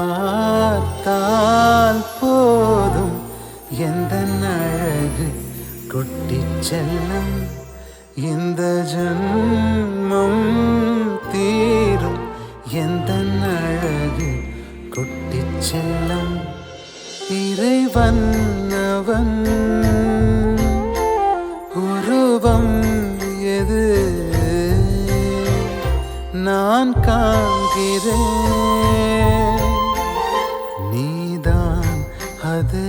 பார்த்தால் போதும் எந்த அழகு கொட்டிச் செல்லும் இந்த ஜன்மம் தீரும் எந்த அழகு கொட்டிச் செல்லும் இறைவன் அவன் உருவம் எது நான் காண்கிறேன் நீதான் அது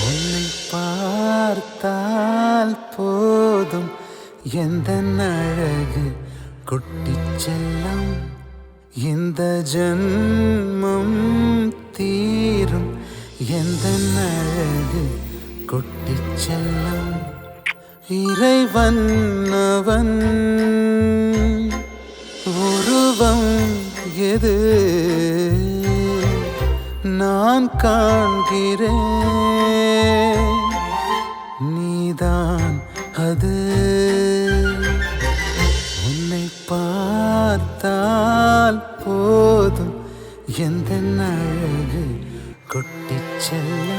உன்னை பார்த்தால் போதும் எந்த அழகு கொட்டிச் செல்லும் இந்த ஜன்மம் தீரும் எந்த அழகு கொட்டிச் செல்லும் இறைவன் அவன் உருவம் எது நான் காண்கிறேன் நீதான் அது உன்னை பார்த்தால் போதும் எந்த அழகு கொட்டிச் செல்லும்